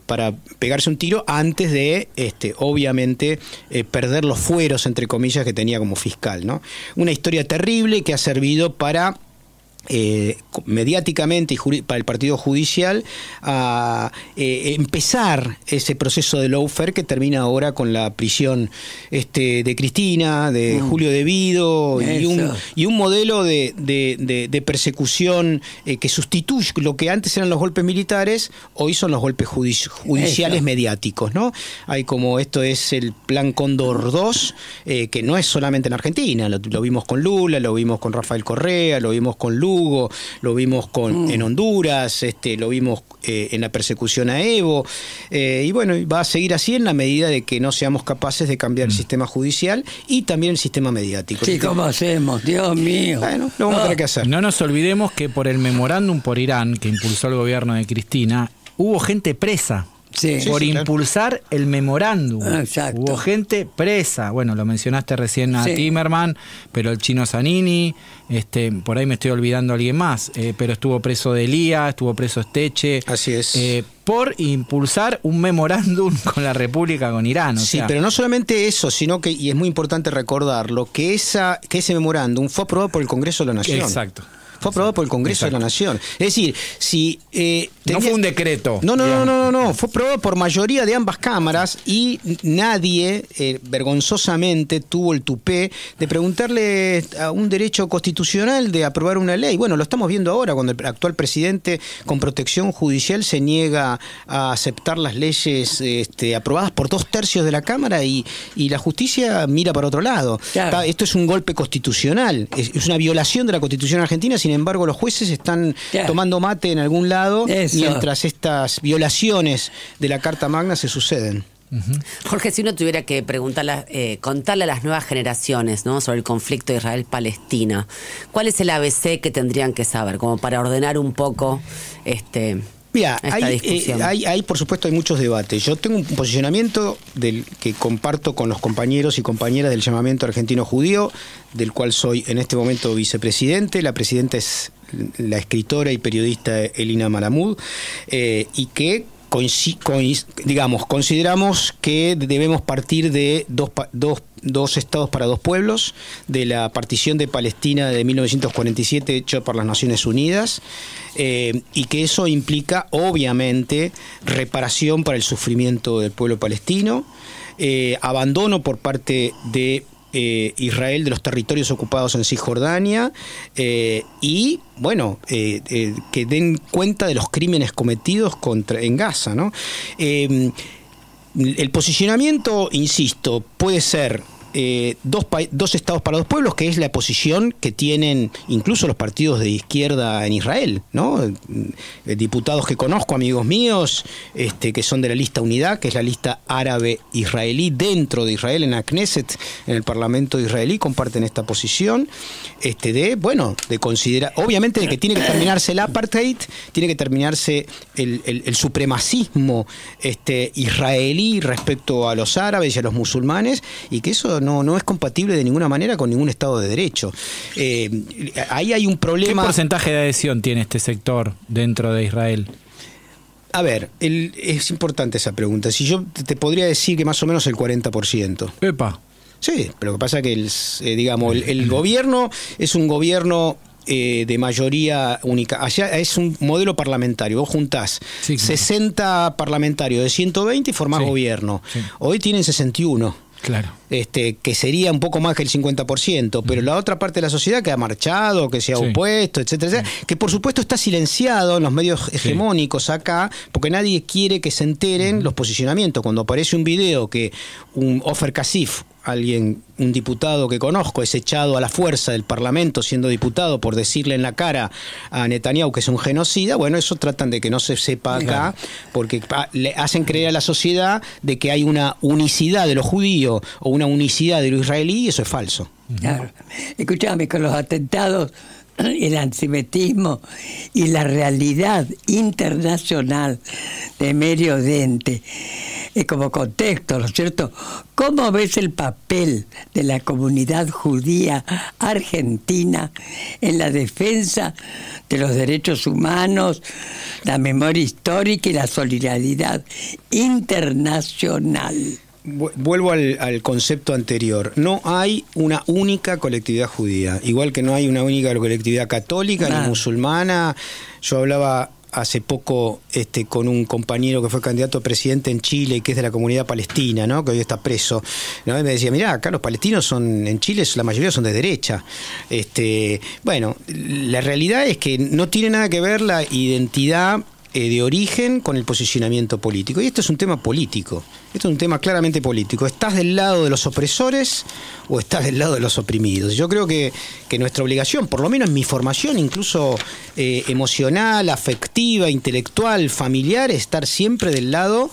para pegarse un tiro antes de, obviamente, perder los fueros, entre comillas, que tenía como fiscal, ¿no? Una historia terrible que ha servido para... mediáticamente y para el partido judicial a empezar ese proceso de lawfare que termina ahora con la prisión de Cristina, de Julio De Vido, y un modelo de persecución que sustituye lo que antes eran los golpes militares, hoy son los golpes judiciales mediáticos, ¿no? Hay como esto es el plan Cóndor 2, que no es solamente en Argentina, lo vimos con Lula, lo vimos con Rafael Correa, lo vimos con Lugo, lo vimos en Honduras, lo vimos en la persecución a Evo, y bueno, va a seguir así en la medida de que no seamos capaces de cambiar el sistema judicial y también el sistema mediático. Sí, ¿cómo hacemos? Dios mío. Bueno, lo vamos a tener que hacer. No nos olvidemos que por el memorándum por Irán que impulsó el gobierno de Cristina, hubo gente presa. Por impulsar el memorándum. Hubo gente presa. Bueno, lo mencionaste recién a Timerman, pero el chino Zanini, por ahí me estoy olvidando a alguien más, pero estuvo preso Delía, estuvo preso Esteche. Así es. Por impulsar un memorándum con la República, con Irán. Pero no solamente eso, sino que, y es muy importante recordarlo, que ese memorándum fue aprobado por el Congreso de la Nación. Exacto. Fue aprobado por el Congreso de la Nación. Es decir, si... no fue un decreto. No. Fue aprobado por mayoría de ambas cámaras y nadie, vergonzosamente, tuvo el tupé de preguntarle a un derecho constitucional de aprobar una ley. Bueno, lo estamos viendo ahora, cuando el actual presidente con protección judicial se niega a aceptar las leyes aprobadas por 2/3 de la Cámara y la justicia mira para otro lado. Claro. Esto es un golpe constitucional, es una violación de la Constitución argentina. Sin embargo, los jueces están tomando mate en algún lado mientras estas violaciones de la Carta Magna se suceden. Jorge, si uno tuviera que contarle a las nuevas generaciones, ¿no?, sobre el conflicto de Israel-Palestina, ¿cuál es el ABC que tendrían que saber? Como para ordenar un poco Mira, hay, por supuesto, hay muchos debates. Yo tengo un posicionamiento que comparto con los compañeros y compañeras del Llamamiento Argentino Judío, del cual soy en este momento vicepresidente. La presidenta es la escritora y periodista Elina Malamud, y que consideramos que debemos partir de dos estados para dos pueblos, de la partición de Palestina de 1947 hecha por las Naciones Unidas, y que eso implica, obviamente, reparación para el sufrimiento del pueblo palestino, abandono por parte de Israel de los territorios ocupados en Cisjordania, y bueno, que den cuenta de los crímenes cometidos en Gaza, ¿no? El posicionamiento, insisto, puede ser dos estados para dos pueblos, que es la posición que tienen incluso los partidos de izquierda en Israel, ¿no? Diputados que conozco, amigos míos, que son de la lista Unidad, que es la lista árabe-israelí dentro de Israel, en la Knesset, en el Parlamento israelí, comparten esta posición, de considerar, obviamente, de que tiene que terminarse el apartheid, tiene que terminarse el supremacismo israelí respecto a los árabes y a los musulmanes, y que eso no es compatible de ninguna manera con ningún Estado de Derecho. Ahí hay un problema. ¿Qué porcentaje de adhesión tiene este sector dentro de Israel? A ver, es importante esa pregunta. Si yo te podría decir que más o menos el 40%. ¡Epa! Sí, pero lo que pasa es que el gobierno es un gobierno de mayoría única. Allá es un modelo parlamentario. Vos juntás 60 parlamentarios de 120 y formás gobierno. Sí. Hoy tienen 61. Claro. Que sería un poco más que el 50%, pero la otra parte de la sociedad que ha marchado, que se ha opuesto, etcétera, que por supuesto está silenciado en los medios hegemónicos acá, porque nadie quiere que se enteren los posicionamientos. Cuando aparece un video que un Ofer Kasif, un diputado que conozco es echado a la fuerza del Parlamento siendo diputado por decirle en la cara a Netanyahu que es un genocida, bueno, eso tratan de que no se sepa acá, porque le hacen creer a la sociedad de que hay una unicidad de lo judío o una unicidad de lo israelí, y eso es falso. Claro. Escuchame, con los atentados, el antisemitismo y la realidad internacional de Medio Oriente, como contexto, ¿no es cierto? ¿Cómo ves el papel de la comunidad judía argentina en la defensa de los derechos humanos, la memoria histórica y la solidaridad internacional? Vuelvo al concepto anterior. No hay una única colectividad judía, igual que no hay una única colectividad católica ni musulmana. Yo hablaba hace poco con un compañero que fue candidato a presidente en Chile y que es de la comunidad palestina, ¿no? Que hoy está preso, ¿no? Y me decía, mirá, acá los palestinos en Chile la mayoría son de derecha. Bueno, la realidad es que no tiene nada que ver la identidad de origen con el posicionamiento político. Y esto es un tema político. Esto es un tema claramente político. ¿Estás del lado de los opresores o estás del lado de los oprimidos? Yo creo que nuestra obligación, por lo menos en mi formación, incluso emocional, afectiva, intelectual, familiar, es estar siempre del lado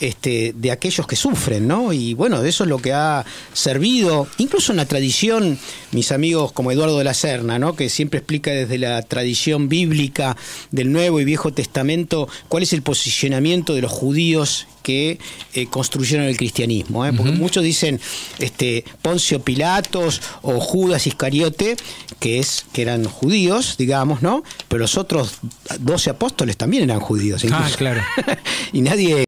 de aquellos que sufren, ¿no? Y bueno, de eso es lo que ha servido, incluso en la tradición, mis amigos como Eduardo de la Serna, ¿no? Que siempre explica desde la tradición bíblica del Nuevo y Viejo Testamento cuál es el posicionamiento de los judíos que construyeron el cristianismo, porque muchos dicen Poncio Pilatos o Judas Iscariote, que eran judíos, digamos, ¿no? Pero los otros 12 apóstoles también eran judíos, incluso. Claro. Y nadie,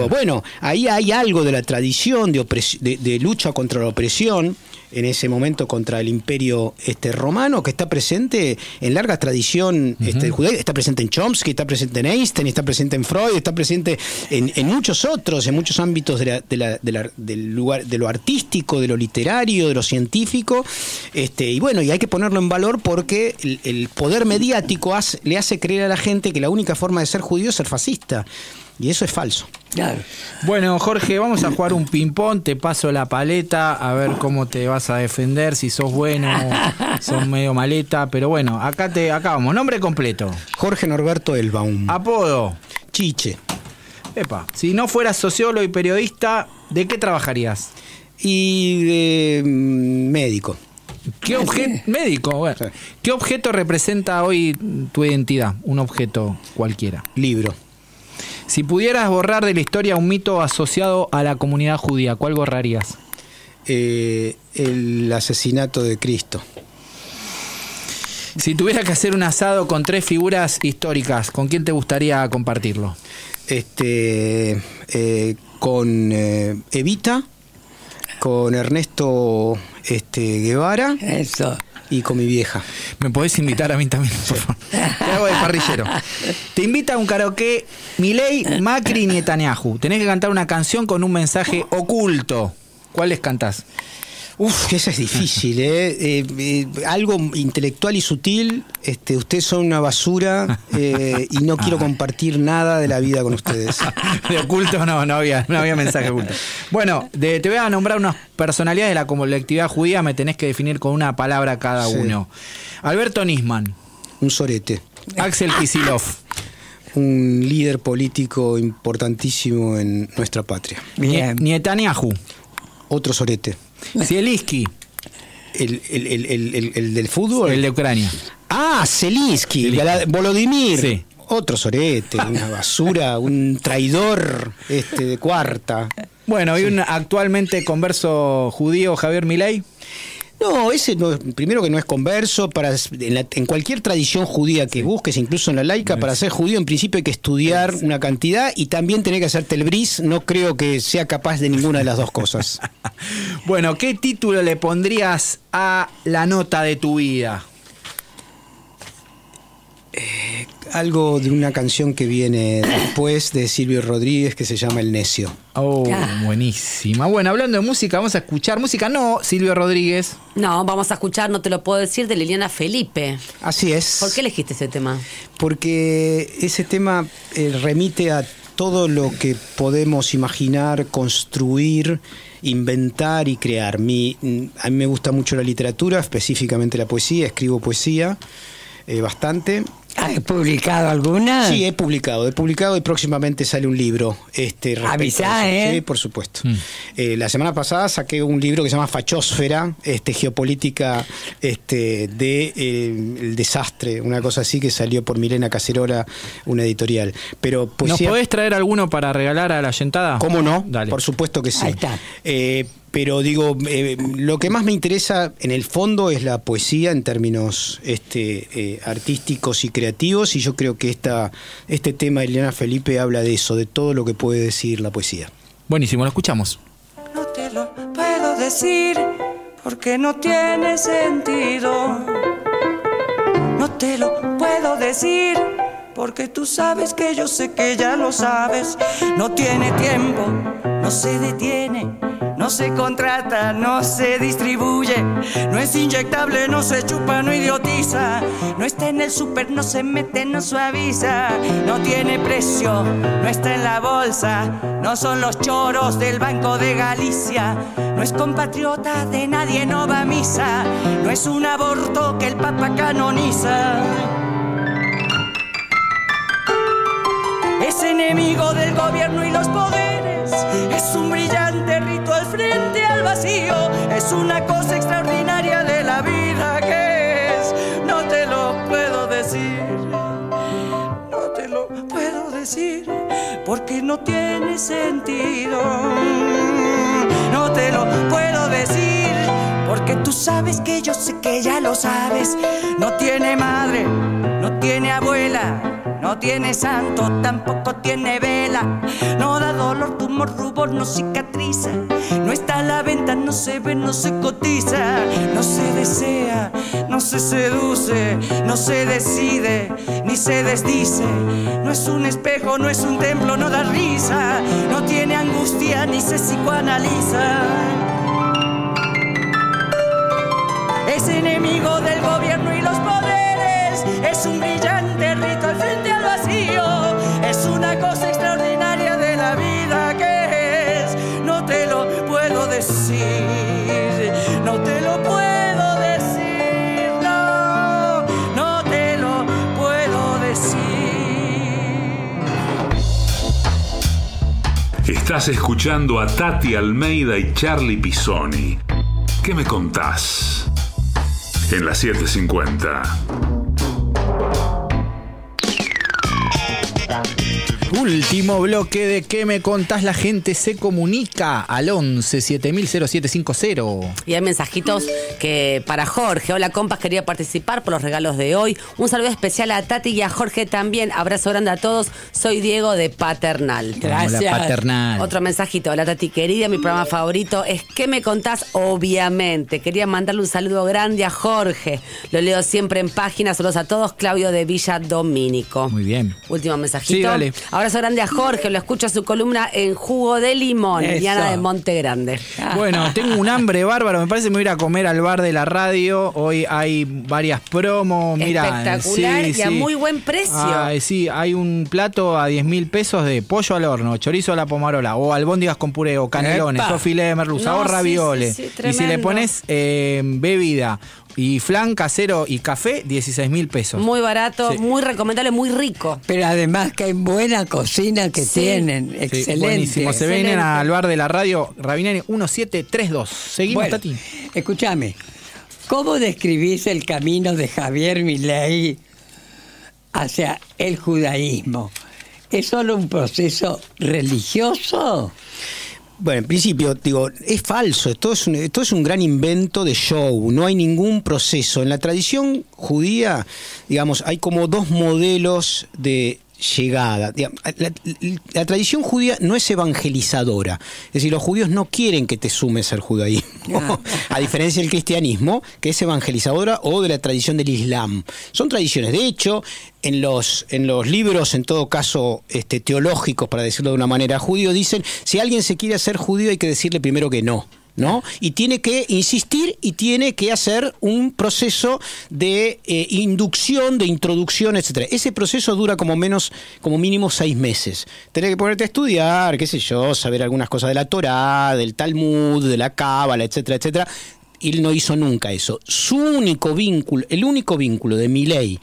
bueno, ahí hay algo de la tradición de lucha contra la opresión, en ese momento contra el imperio romano, que está presente en larga tradición judaica, está presente en Chomsky, está presente en Einstein, está presente en Freud, está presente en muchos otros, en muchos ámbitos del lugar, de lo artístico, de lo literario, de lo científico, y bueno, y hay que ponerlo en valor porque el poder mediático le hace creer a la gente que la única forma de ser judío es ser fascista. Y eso es falso. Claro. Bueno, Jorge, vamos a jugar un ping-pong. Te paso la paleta a ver cómo te vas a defender, si sos bueno o sos medio maleta. Pero bueno, acá vamos. Nombre completo. Jorge Norberto Elbaum. Apodo. Chiche. Epa, si no fueras sociólogo y periodista, ¿de qué trabajarías? Y de médico. Médico, bueno. Sí. ¿Qué objeto representa hoy tu identidad? Un objeto cualquiera. Libro. Si pudieras borrar de la historia un mito asociado a la comunidad judía, ¿cuál borrarías? El asesinato de Cristo. Si tuvieras que hacer un asado con 3 figuras históricas, ¿con quién te gustaría compartirlo? Con Evita, con Ernesto Guevara. Eso. Y con mi vieja. ¿Me podés invitar a mí también, por favor? Te hago de parrillero. Te invita a un karaoke Milei, Macri y Netanyahu. Tenés que cantar una canción con un mensaje oculto. ¿Cuáles cantás? Esa es difícil, algo intelectual y sutil. Ustedes son una basura y no quiero compartir nada de la vida con ustedes. De oculto no había mensaje oculto. Bueno, te voy a nombrar unas personalidades de la colectividad judía. Me tenés que definir con una palabra cada uno. Alberto Nisman. Un sorete. Axel Kicillof. Un líder político importantísimo en nuestra patria. Bien. Netanyahu. Otro sorete. Zielinski. ¿El del fútbol? El de Ucrania. Zelinsky. Volodymyr. Sí. Otro sorete, una basura, un traidor de cuarta. Bueno, ¿y un actualmente converso judío, Javier Milei? No, ese no, primero que no es converso. En cualquier tradición judía que busques, incluso en la laica, para ser judío en principio hay que estudiar una cantidad y también tener que hacerte el bris. No creo que sea capaz de ninguna de las dos cosas. Bueno, ¿qué título le pondrías a la nota de tu vida? Algo de una canción que viene después de Silvio Rodríguez que se llama El Necio. Buenísima. Bueno, hablando de música, vamos a escuchar música. No, Silvio Rodríguez. No, vamos a escuchar, no te lo puedo decir, de Liliana Felipe. Así es. ¿Por qué elegiste ese tema? Porque ese tema remite a todo lo que podemos imaginar, construir, inventar y crear. A mí me gusta mucho la literatura, específicamente la poesía, escribo poesía bastante. ¿Has publicado alguna? Sí, he publicado y próximamente sale un libro. Avisá, ¿eh? Sí, por supuesto. La semana pasada saqué un libro que se llama Fachósfera, geopolítica el desastre, una cosa así, que salió por Milena Cacerola, una editorial. Pero poesía... ¿Nos podés traer alguno para regalar a la Yentada? ¿Cómo no? Dale. Por supuesto que sí. Ahí está. Pero digo, lo que más me interesa en el fondo es la poesía en términos artísticos y creativos, y yo creo que este tema de Liliana Felipe habla de eso, de todo lo que puede decir la poesía. Buenísimo, lo escuchamos. No te lo puedo decir porque no tiene sentido. No te lo puedo decir porque tú sabes que yo sé que ya lo sabes. No tiene tiempo, no se detiene, no se contrata, no se distribuye, no es inyectable, no se chupa, no idiotiza, no está en el súper, no se mete, no suaviza, no tiene precio, no está en la bolsa, no son los choros del Banco de Galicia, no es compatriota de nadie, no va a misa, no es un aborto que el Papa canoniza. Es enemigo del gobierno y los poderes, es un brillante ritual frente al vacío, es una cosa extraordinaria de la vida que es. No te lo puedo decir, no te lo puedo decir, porque no tiene sentido. No te lo puedo decir, porque tú sabes que yo sé que ya lo sabes. No tiene madre, no tiene abuela, no tiene santo, tampoco tiene vela. No da dolor, tumor, rubor, no cicatriza. No está a la venta, no se ve, no se cotiza. No se desea, no se seduce, no se decide, ni se desdice. No es un espejo, no es un templo, no da risa. No tiene angustia, ni se psicoanaliza. Es enemigo del gobierno y los poderes, es un brillante ritual frente al vacío, es una cosa extraordinaria de la vida que es. No te lo puedo decir, no te lo puedo decir, no, no te lo puedo decir. Estás escuchando a Tati Almeida y Charlie Pisoni. ¿Qué me contás? En la 750. Último bloque de ¿Qué me contás? La gente se comunica al 11 7000 0750. Y hay mensajitos que para Jorge. Hola, compas, quería participar por los regalos de hoy. Un saludo especial a Tati y a Jorge también. Abrazo grande a todos. Soy Diego de Paternal. Gracias. Hola, Paternal. Otro mensajito. Hola, Tati querida. Mi programa favorito es ¿Qué me contás? Obviamente. Quería mandarle un saludo grande a Jorge. Lo leo siempre en páginas. Saludos a todos. Claudio de Villa Domínico. Muy bien. Último mensajito. Sí, dale. Abrazo grande a Jorge, lo escucho a su columna en Jugo de Limón, Diana de Monte Grande. Bueno, tengo un hambre bárbaro, me parece que me voy a ir a comer al bar de la radio. Hoy hay varias promos, mira. Espectacular, sí, y a muy buen precio. Sí, hay un plato a 10.000 pesos de pollo al horno, chorizo a la pomarola, o albóndigas con puré, o canelones, o filé de merluza, o ravioles. Sí, y si le pones bebida y flan casero y café, 16.000 pesos. Muy barato, sí. Muy recomendable, muy rico. Pero además que hay buena cocina que tienen, excelente. Buenísimo, se vienen al bar de la radio, Rabinani 1732. Seguimos, bueno, Tati. Escúchame, ¿cómo describís el camino de Javier Milei hacia el judaísmo? ¿Es solo un proceso religioso? Bueno, en principio, digo, es falso. Esto es un gran invento de show. No hay ningún proceso. En la tradición judía, digamos, hay como dos modelos de llegada. La tradición judía no es evangelizadora. Es decir, los judíos no quieren que te sumes al judaísmo. A diferencia del cristianismo, que es evangelizadora, o de la tradición del Islam. Son tradiciones. De hecho, en los libros, en todo caso, teológicos, para decirlo de una manera, judíos dicen, si alguien se quiere hacer judío hay que decirle primero que no. ¿no? Y tiene que insistir y tiene que hacer un proceso de inducción, de introducción, etcétera. Ese proceso dura como mínimo 6 meses. Tenés que ponerte a estudiar, qué sé yo, saber algunas cosas de la Torá, del Talmud, de la Cábala, etcétera, etcétera. Él no hizo nunca eso. El único vínculo de Milei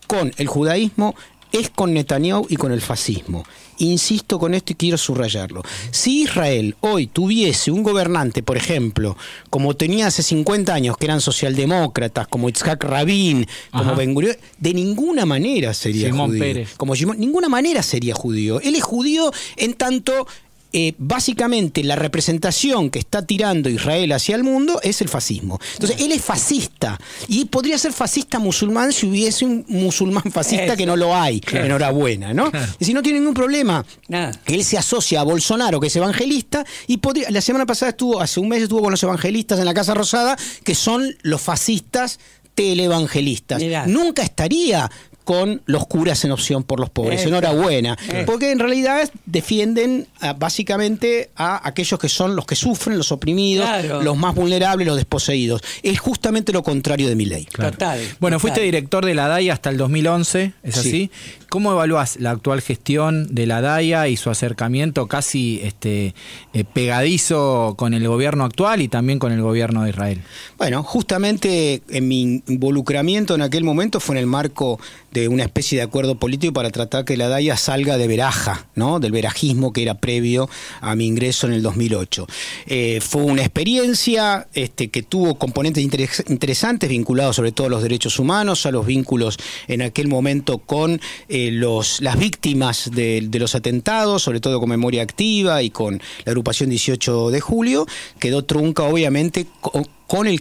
con el judaísmo es con Netanyahu y con el fascismo. Insisto con esto y quiero subrayarlo. Si Israel hoy tuviese un gobernante, por ejemplo, como tenía hace 50 años, que eran socialdemócratas, como Yitzhak Rabin, como Ben Gurion, de ninguna manera sería Simón judío. Pérez. Ninguna manera sería judío. Él es judío en tanto... básicamente la representación que está tirando Israel hacia el mundo es el fascismo. Entonces él es fascista y podría ser fascista musulmán si hubiese un musulmán fascista, que no lo hay. Claro. Enhorabuena, ¿no? Claro. Y si no tiene ningún problema, él se asocia a Bolsonaro, que es evangelista, y la semana pasada hace un mes estuvo con los evangelistas en la Casa Rosada, que son los fascistas televangelistas. Mirá. Nunca estaría con los curas en Opción por los Pobres. Enhorabuena. Porque en realidad defienden básicamente a aquellos que son los que sufren, los oprimidos, los más vulnerables, los desposeídos. Es justamente lo contrario de Milei. Claro. Total. Bueno, fuiste director de la DAIA hasta el 2011, ¿es así? Sí. ¿Cómo evaluás la actual gestión de la DAIA y su acercamiento casi pegadizo con el gobierno actual y también con el gobierno de Israel? Bueno, justamente en mi involucramiento en aquel momento fue en el marco de una especie de acuerdo político para tratar que la DAIA salga de veraja, ¿no? Del verajismo que era previo a mi ingreso en el 2008. Fue una experiencia que tuvo componentes interesantes vinculados sobre todo a los derechos humanos, a los vínculos en aquel momento con las víctimas de los atentados, sobre todo con Memoria Activa y con la agrupación 18 de julio. Quedó trunca obviamente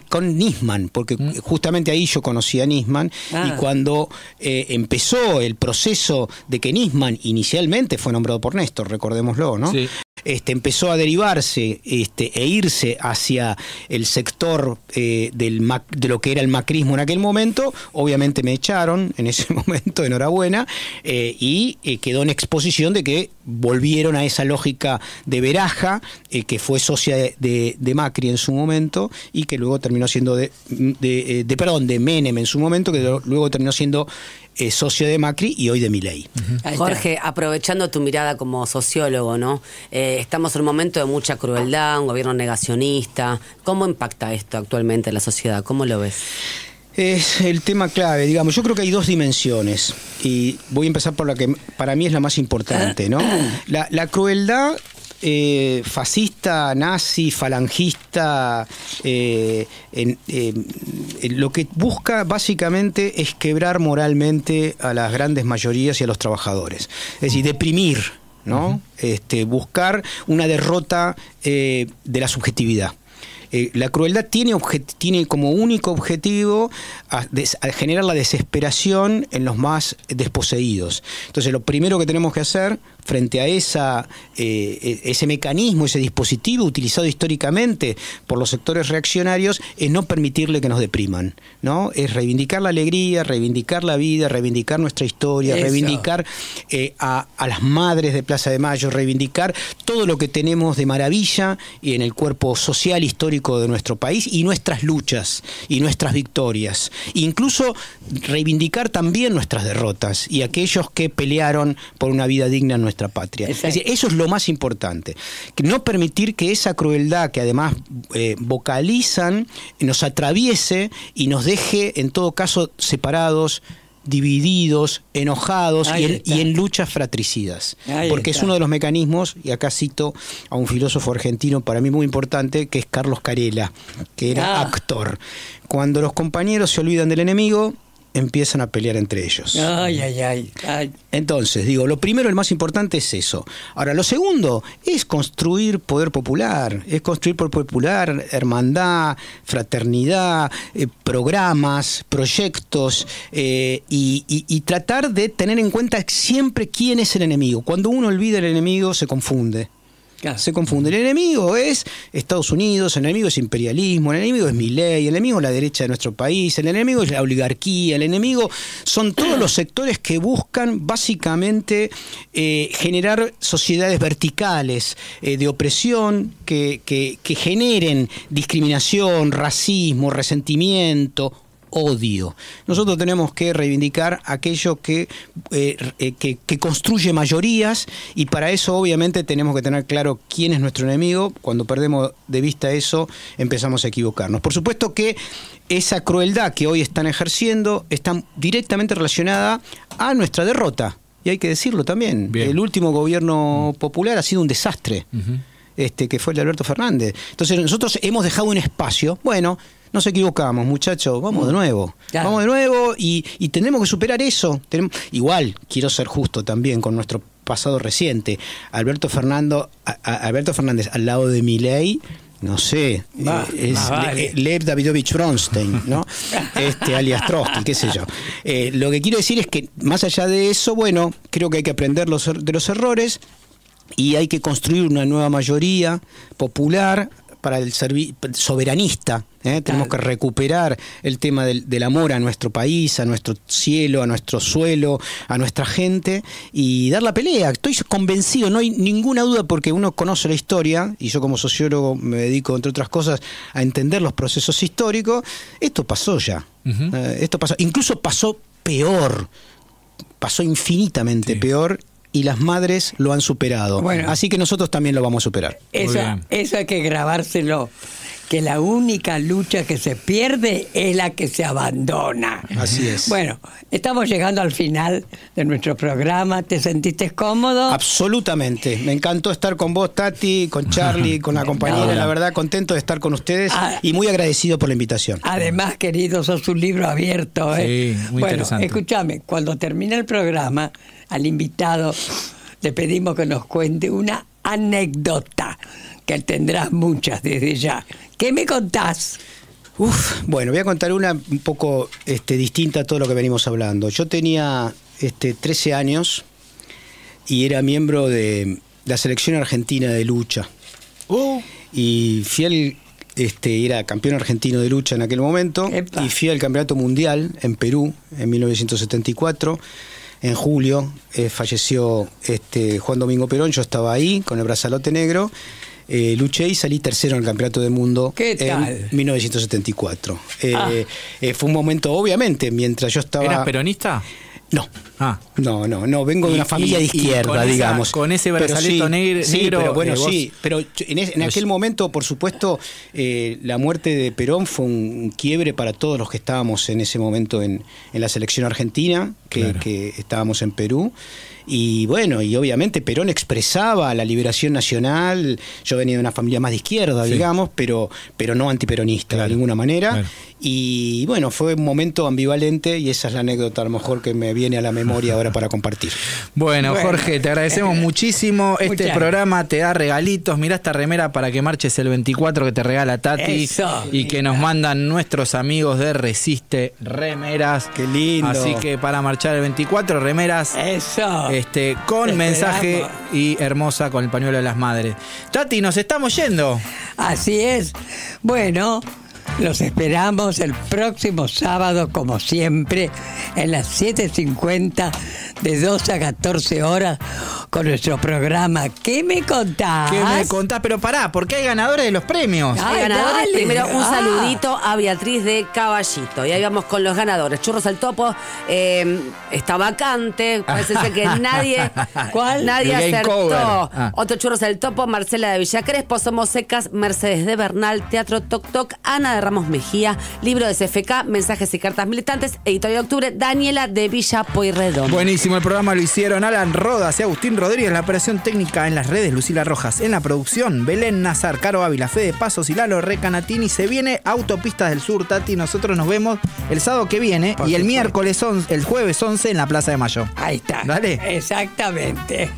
con Nisman, porque justamente ahí yo conocí a Nisman, y cuando empezó el proceso de que Nisman inicialmente fue nombrado por Néstor, recordémoslo, ¿no? Sí. Empezó a derivarse e irse hacia el sector de lo que era el macrismo en aquel momento. Obviamente me echaron en ese momento, enhorabuena, y quedó en exposición de que volvieron a esa lógica de Veraja, que fue socia de Macri en su momento y que luego terminó siendo de Menem en su momento, que luego terminó siendo socio de Macri y hoy de Milei. Jorge, aprovechando tu mirada como sociólogo, ¿no? Estamos en un momento de mucha crueldad, un gobierno negacionista. ¿Cómo impacta esto actualmente en la sociedad? ¿Cómo lo ves? Es el tema clave, digamos. Yo creo que hay 2 dimensiones y voy a empezar por la que para mí es la más importante, ¿no? La crueldad fascista, nazi, falangista, lo que busca básicamente es quebrar moralmente a las grandes mayorías y a los trabajadores. Es decir, deprimir, ¿no? Buscar una derrota de la subjetividad. La crueldad tiene como único objetivo a generar la desesperación en los más desposeídos. Entonces, lo primero que tenemos que hacer frente a ese mecanismo, ese dispositivo utilizado históricamente por los sectores reaccionarios, es no permitirle que nos depriman, ¿no? Es reivindicar la alegría, reivindicar la vida, reivindicar nuestra historia, reivindicar a las madres de Plaza de Mayo, reivindicar todo lo que tenemos de maravilla y en el cuerpo social histórico de nuestro país y nuestras luchas y nuestras victorias. Incluso reivindicar también nuestras derrotas y aquellos que pelearon por una vida digna en nuestra patria. Exacto. Es decir, eso es lo más importante. No permitir que esa crueldad que además vocalizan nos atraviese y nos deje en todo caso separados, divididos, enojados y en luchas fratricidas. Porque es uno de los mecanismos, y acá cito a un filósofo argentino para mí muy importante, que es Carlos Carela, que era actor. Cuando los compañeros se olvidan del enemigo, empiezan a pelear entre ellos. Entonces, digo, lo primero, el más importante es eso. Ahora, lo segundo es construir poder popular, hermandad, fraternidad, programas, proyectos, y tratar de tener en cuenta siempre quién es el enemigo. Cuando uno olvida el enemigo, se confunde. Se confunde. El enemigo es Estados Unidos, el enemigo es imperialismo, el enemigo es Milei, el enemigo es la derecha de nuestro país, el enemigo es la oligarquía, el enemigo son todos los sectores que buscan básicamente generar sociedades verticales de opresión que generen discriminación, racismo, resentimiento, odio. Nosotros tenemos que reivindicar aquello que construye mayorías, y para eso obviamente tenemos que tener claro quién es nuestro enemigo. Cuando perdemos de vista eso, empezamos a equivocarnos. Por supuesto que esa crueldad que hoy están ejerciendo está directamente relacionada a nuestra derrota, y hay que decirlo también. Bien. El último gobierno popular ha sido un desastre, que fue el de Alberto Fernández. Entonces nosotros hemos dejado un espacio. Bueno, nos equivocamos, muchachos, vamos de nuevo. Claro. Vamos de nuevo y tenemos que superar eso. Igual, quiero ser justo también con nuestro pasado reciente. Alberto Fernández al lado de Milei, no sé, Lev Davidovich Bronstein, ¿no? Alias Trotsky, qué sé yo. Lo que quiero decir es que, más allá de eso, bueno, creo que hay que aprender de los errores y hay que construir una nueva mayoría popular para el soberanista. Tenemos que recuperar el tema del amor a nuestro país, a nuestro cielo, a nuestro suelo, a nuestra gente, y dar la pelea. Estoy convencido, no hay ninguna duda, porque uno conoce la historia, y yo como sociólogo me dedico, entre otras cosas, a entender los procesos históricos. Esto pasó ya. Esto pasó, incluso pasó peor, pasó infinitamente peor, y las madres lo han superado. Bueno, así que nosotros también lo vamos a superar. Eso hay que grabárselo, que la única lucha que se pierde es la que se abandona. Así es. Bueno, estamos llegando al final de nuestro programa. ¿Te sentiste cómodo? Absolutamente. Me encantó estar con vos, Tati, con Charlie, con la compañera. La verdad, contento de estar con ustedes y muy agradecido por la invitación. Además, querido, sos un libro abierto. Sí, muy interesante. Escúchame, cuando termine el programa, al invitado le pedimos que nos cuente una anécdota, que tendrás muchas desde ya. ¿Qué me contás? Bueno, voy a contar una un poco distinta a todo lo que venimos hablando. Yo tenía 13 años y era miembro de la selección argentina de lucha. Y era campeón argentino de lucha en aquel momento. Y fui al campeonato mundial en Perú en 1974. En julio falleció Juan Domingo Perón. Yo estaba ahí con el brazalote negro. Luché y salí tercero en el campeonato del mundo en 1974. Fue un momento, obviamente, mientras yo estaba... ¿Eras peronista? No. No, vengo de una familia de izquierda, digamos. Con ese brazalete negro. Sí, pero bueno, pero en aquel momento, por supuesto, la muerte de Perón fue un quiebre para todos los que estábamos en ese momento en la selección argentina, que estábamos en Perú. Y bueno, y obviamente Perón expresaba la liberación nacional. Yo venía de una familia más de izquierda, digamos, pero no antiperonista de ninguna manera. Y bueno, fue un momento ambivalente, y esa es la anécdota a lo mejor que me viene a la memoria ahora para compartir. Bueno, Jorge, te agradecemos muchísimo. Este programa te da regalitos. Mirá esta remera para que marches el 24 que te regala Tati. Y que nos mandan nuestros amigos de Resiste Remeras. Qué lindo. Así que para marchar el 24, remeras. Con mensaje y hermosa con el pañuelo de las madres. Tati, nos estamos yendo. Así es. Bueno, los esperamos el próximo sábado, como siempre, en las 7:50, de 12 a 14 horas, con nuestro programa ¿Qué me contás? ¿Qué me contás? Pero pará, porque hay ganadores de los premios. Hay ganadores. Primero, un saludito a Beatriz de Caballito. Y ahí vamos con los ganadores. Churros al Topo está vacante. Parece ser que nadie acertó. Otro Churros al Topo, Marcela de Villa Crespo, Somos Secas, Mercedes de Bernal, Teatro Toc Toc, Ana de Ramos Mejía, Libro de CFK, Mensajes y Cartas Militantes, Editorial de Octubre, Daniela de Villa Pueyrredón. Buenísimo, el programa lo hicieron Alan Rodas y Agustín Rodríguez, la operación técnica en las redes, Lucila Rojas, en la producción, Belén Nazar, Caro Ávila, Fede Pasos y Lalo Recanatini. Se viene Autopistas del Sur, Tati. Nosotros nos vemos el sábado que viene y el el jueves 11 en la Plaza de Mayo. Ahí está. Dale. Exactamente.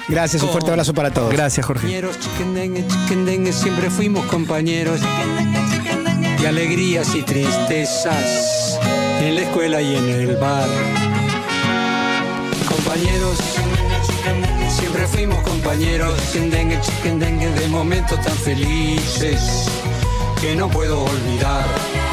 Gracias, un fuerte abrazo para todos. Gracias, Jorge. Compañeros, chiquendengue, siempre fuimos compañeros de alegrías y tristezas, en la escuela y en el bar. Compañeros, siempre siempre fuimos compañeros. Chiquendengue, chiquendengue, de momentos tan felices que no puedo olvidar.